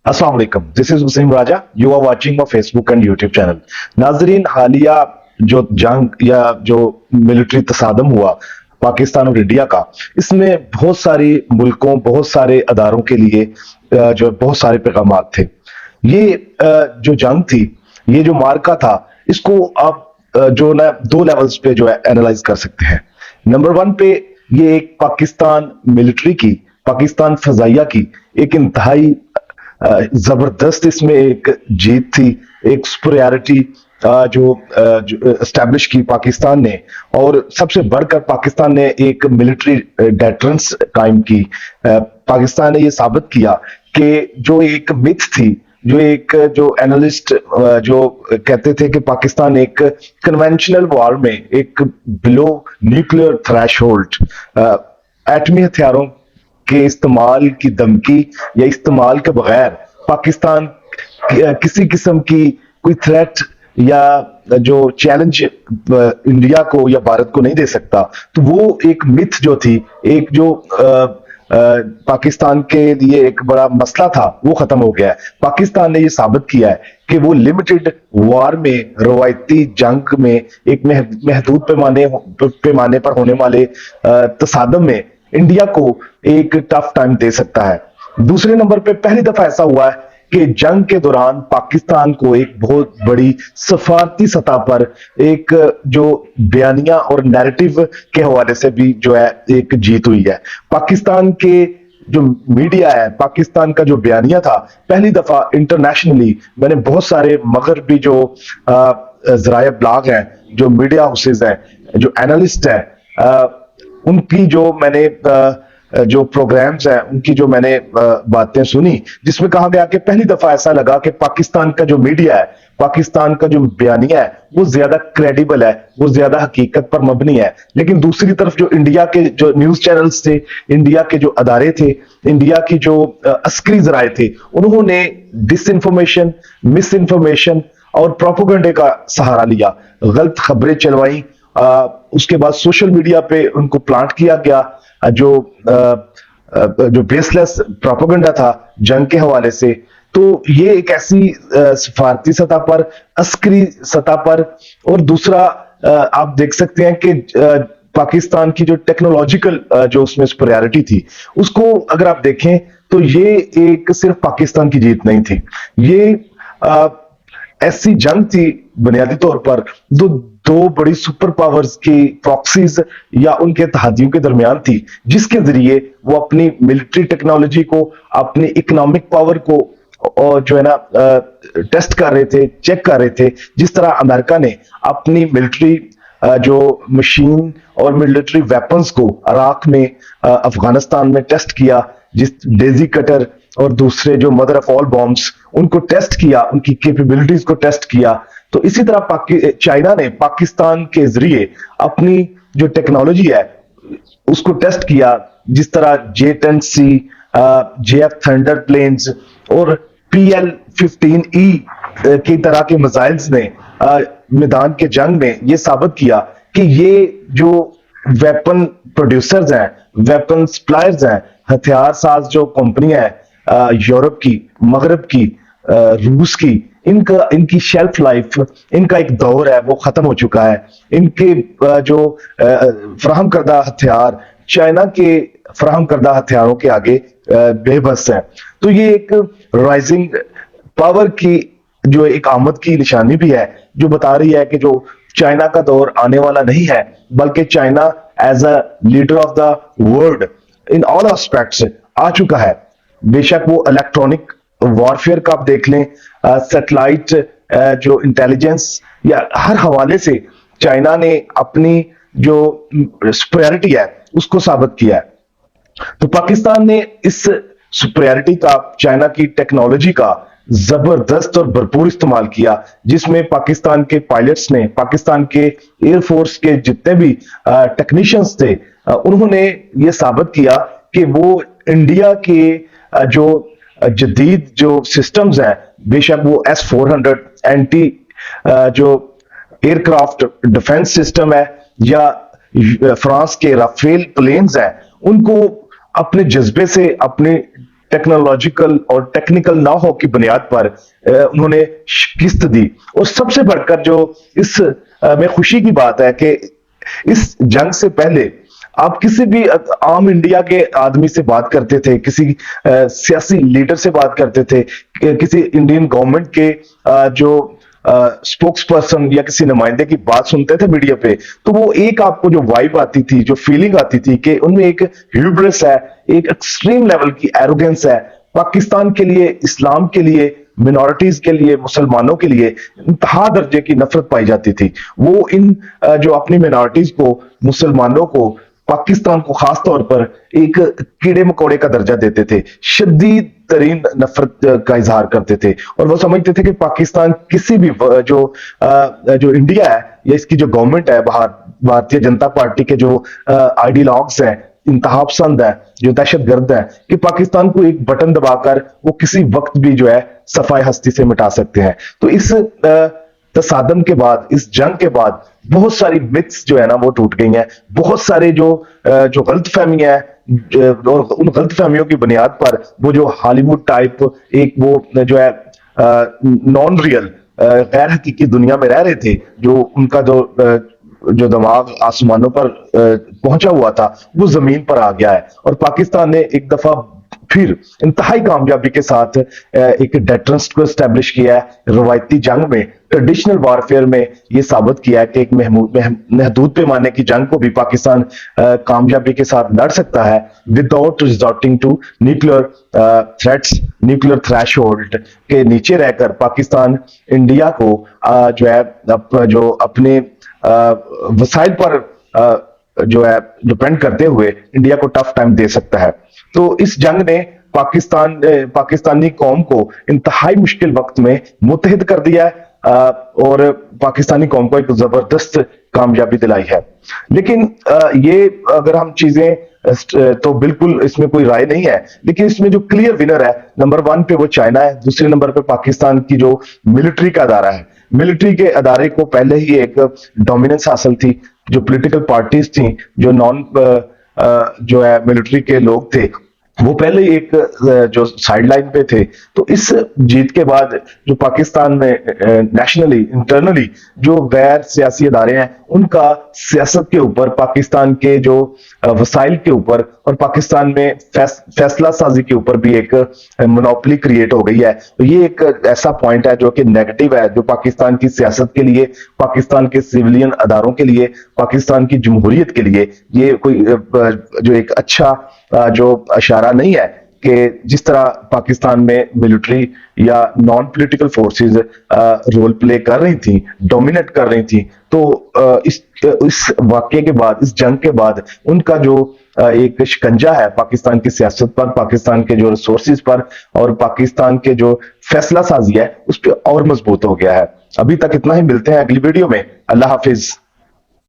अस्सलाम वालेकुम, this is Wasim Raja. You are watching my Facebook and YouTube channel. नाजरीन, हालिया जो जंग या जो मिलिट्री तसादम हुआ पाकिस्तान और इंडिया का, इसमें बहुत सारी मुल्कों, बहुत सारे अदारों के लिए जो बहुत सारे पैगामात थे। ये जो जंग थी, ये जो मार्का था, इसको आप जो ना दो लेवल्स पे जो है एनालाइज कर सकते हैं। नंबर वन पे ये एक पाकिस्तान मिलिट्री की, पाकिस्तान फजाइया की एक इंतहाई जबरदस्त इसमें एक जीत थी, एक सुपरियरिटी जो एस्टैब्लिश की पाकिस्तान ने, और सबसे बढ़कर पाकिस्तान ने एक मिलिट्री डेटरेंस कायम की। पाकिस्तान ने ये साबित किया कि जो एक मिथ थी, जो एक जो एनालिस्ट जो कहते थे कि पाकिस्तान एक कन्वेंशनल वॉर में एक बिलो न्यूक्लियर थ्रेशोल्ड एटमी हथियारों के इस्तेमाल की धमकी या इस्तेमाल के बगैर पाकिस्तान किसी किस्म की कोई थ्रेट या जो चैलेंज इंडिया को या भारत को नहीं दे सकता। तो वो एक मिथ जो थी, एक जो पाकिस्तान के लिए एक बड़ा मसला था, वो खत्म हो गया है। पाकिस्तान ने ये साबित किया है कि वो लिमिटेड वार में, रवायती जंग में, एक महदूद पैमाने पर होने वाले तसादम में इंडिया को एक टफ टाइम दे सकता है। दूसरे नंबर पे पहली दफा ऐसा हुआ है कि जंग के दौरान पाकिस्तान को एक बहुत बड़ी सफारती सतह पर एक जो बयानिया और नैरेटिव के हवाले से भी जो है एक जीत हुई है। पाकिस्तान के जो मीडिया है, पाकिस्तान का जो बयानिया था, पहली दफा इंटरनेशनली मैंने बहुत सारे मगरबी जो जराए ब्लॉग हैं, जो मीडिया हाउसेज हैं, जो एनालिस्ट हैं, उनकी जो मैंने जो प्रोग्राम्स हैं, उनकी जो मैंने बातें सुनी, जिसमें कहा गया कि पहली दफा ऐसा लगा कि पाकिस्तान का जो मीडिया है, पाकिस्तान का जो बयानिया है, वो ज्यादा क्रेडिबल है, वो ज्यादा हकीकत पर मबनी है। लेकिन दूसरी तरफ जो इंडिया के जो न्यूज चैनल्स थे, इंडिया के जो अदारे थे, इंडिया की जो अस्करी जराए थे, उन्होंने डिसइंफॉर्मेशन, मिस इन्फॉर्मेशन और प्रोपोगंडे का सहारा लिया, गलत खबरें चलवाई। उसके बाद सोशल मीडिया पे उनको प्लांट किया गया जो बेसलेस प्रोपेगेंडा था जंग के हवाले से। तो ये एक ऐसी सफारती सतह पर, अस्करी सतह पर, और दूसरा आप देख सकते हैं कि पाकिस्तान की जो टेक्नोलॉजिकल जो उसमें सुपरियरिटी थी, उसको अगर आप देखें तो ये एक सिर्फ पाकिस्तान की जीत नहीं थी, ये ऐसी जंग थी बुनियादी तौर पर दो बड़ी सुपर पावर्स की प्रॉक्सीज या उनके तहादियों के दरमियान थी, जिसके जरिए वो अपनी मिलिट्री टेक्नोलॉजी को, अपनी इकोनॉमिक पावर को और जो है ना टेस्ट कर रहे थे, चेक कर रहे थे। जिस तरह अमेरिका ने अपनी मिलिट्री जो मशीन और मिलिट्री वेपन्स को इराक में, अफगानिस्तान में टेस्ट किया, जिस डेजी कटर और दूसरे जो मदर ऑफ ऑल बॉम्ब्स, उनको टेस्ट किया, उनकी कैपेबिलिटीज को टेस्ट किया, तो इसी तरह चाइना ने पाकिस्तान के जरिए अपनी जो टेक्नोलॉजी है उसको टेस्ट किया। जिस तरह J-10C, JF थंडर प्लेन्स और PL-15E की तरह के मिसाइल्स ने मैदान के जंग में ये साबित किया कि ये जो वेपन प्रोड्यूसर्स हैं, वेपन सप्लायर्स हैं, हथियार साज जो कंपनियां हैं, यूरोप की, मगरब की, रूस की, इनकी शेल्फ लाइफ, इनका एक दौर है वो खत्म हो चुका है। इनके जो फराहम करदा हथियार चाइना के फराहम करदा हथियारों के आगे बेबस है। तो ये एक राइजिंग पावर की जो एक आमद की निशानी भी है, जो बता रही है कि जो चाइना का दौर आने वाला नहीं है, बल्कि China as a leader of the world in all aspects आ चुका है। बेशक वो इलेक्ट्रॉनिक वॉरफेयर का आप देख लें, सैटेलाइट जो इंटेलिजेंस या हर हवाले से चाइना ने अपनी जो सुपरियरिटी है उसको साबित किया है। तो पाकिस्तान ने इस सुपरियरिटी का, चाइना की टेक्नोलॉजी का जबरदस्त और भरपूर इस्तेमाल किया, जिसमें पाकिस्तान के पायलट्स ने, पाकिस्तान के एयरफोर्स के जितने भी टेक्नीशियंस थे, उन्होंने ये साबित किया कि वो इंडिया के जो जदीद जो सिस्टम्स हैं, बेशक वो S-400 एंटी जो एयरक्राफ्ट डिफेंस सिस्टम है या फ्रांस के राफेल प्लेन्स हैं, उनको अपने जज्बे से, अपने टेक्नोलॉजिकल और टेक्निकल ना हो की बुनियाद पर उन्होंने शिकस्त दी। और सबसे बढ़कर जो इस में खुशी की बात है कि इस जंग से पहले आप किसी भी आम इंडिया के आदमी से बात करते थे, किसी सियासी लीडर से बात करते थे, किसी इंडियन गवर्नमेंट के जो स्पोक्स पर्सन या किसी नुमाइंदे की बात सुनते थे मीडिया पे, तो वो एक आपको जो वाइब आती थी, जो फीलिंग आती थी कि उनमें एक ह्यूब्रिस है, एक एक्सट्रीम लेवल की एरोगेंस है, पाकिस्तान के लिए, इस्लाम के लिए, मिनॉरिटीज के लिए, मुसलमानों के लिए इंतहा दर्जे की नफरत पाई जाती थी। वो इन जो अपनी मिनॉरिटीज को, मुसलमानों को, पाकिस्तान को खास तौर पर एक कीड़े मकोड़े का दर्जा देते थे, शदीद तरीन नफरत का इजहार करते थे। और वो समझते थे कि पाकिस्तान किसी भी जो इंडिया है या इसकी जो गवर्नमेंट है, बाहर भारतीय जनता पार्टी के जो आइडियलॉग्स हैं, इंतहा पसंद है, जो दहशतगर्द है, कि पाकिस्तान को एक बटन दबाकर वो किसी वक्त भी जो है सफाई हस्ती से मिटा सकते हैं। तो इस तसादम के बाद, इस जंग के बाद बहुत सारी मिथ्स जो है ना वो टूट गई हैं। बहुत सारे जो गलत फहमियां हैं, और उन गलत फहमियों की बुनियाद पर वो जो हॉलीवुड टाइप एक वो जो है नॉन रियल गैर हकीकी दुनिया में रह रहे थे, जो उनका जो दिमाग आसमानों पर पहुंचा हुआ था, वो जमीन पर आ गया है। और पाकिस्तान ने एक दफा फिर इंतहाई कामयाबी के साथ एक डेटरेंस को एस्टेब्लिश किया है। रवायती जंग में, ट्रेडिशनल वॉरफेयर में ये साबित किया है कि एक महदूद पैमाने की जंग को भी पाकिस्तान कामयाबी के साथ लड़ सकता है, without resorting to nuclear threats, nuclear threshold के नीचे रहकर पाकिस्तान इंडिया को जो है जो अपने वसाइल पर जो है डिपेंड करते हुए इंडिया को टफ टाइम दे सकता है। तो इस जंग ने पाकिस्तानी कौम को इंतहाई मुश्किल वक्त में मुत्तहिद कर दिया है, और पाकिस्तानी कौम को एक जबरदस्त कामयाबी दिलाई है। लेकिन ये अगर हम चीजें तो बिल्कुल इसमें कोई राय नहीं है, लेकिन इसमें जो क्लियर विनर है, नंबर 1 पे वो चाइना है, दूसरे नंबर पे पाकिस्तान की जो मिलिट्री का अदारा है। मिलिट्री के अदारे को पहले ही एक डोमिनेंस हासिल थी। जो पॉलिटिकल पार्टीज थी, जो जो है मिलिट्री के लोग थे, वो पहले ही एक जो साइडलाइन पे थे। तो इस जीत के बाद जो पाकिस्तान में नेशनली, इंटरनली जो गैर सियासी अदारे हैं, उनका सियासत के ऊपर, पाकिस्तान के जो वसाइल के ऊपर और पाकिस्तान में फैसला साजी के ऊपर भी एक मोनोपोली क्रिएट हो गई है। तो ये एक ऐसा पॉइंट है जो कि नेगेटिव है, जो पाकिस्तान की सियासत के लिए, पाकिस्तान के सिविलियन अदारों के लिए, पाकिस्तान की जमहूरियत के लिए ये कोई जो एक अच्छा जो इशारा नहीं है कि जिस तरह पाकिस्तान में मिलिट्री या non political forces role play कर रही थी, डोमिनेट कर रही थी। तो इस वाकये के बाद, इस जंग के बाद उनका जो एक शिकंजा है पाकिस्तान की सियासत पर, पाकिस्तान के जो रिसोर्सेज पर और पाकिस्तान के जो फैसला साजी है, उस पर और मजबूत हो गया है। अभी तक इतना ही, मिलते हैं अगली वीडियो में। अल्लाह हाफिज।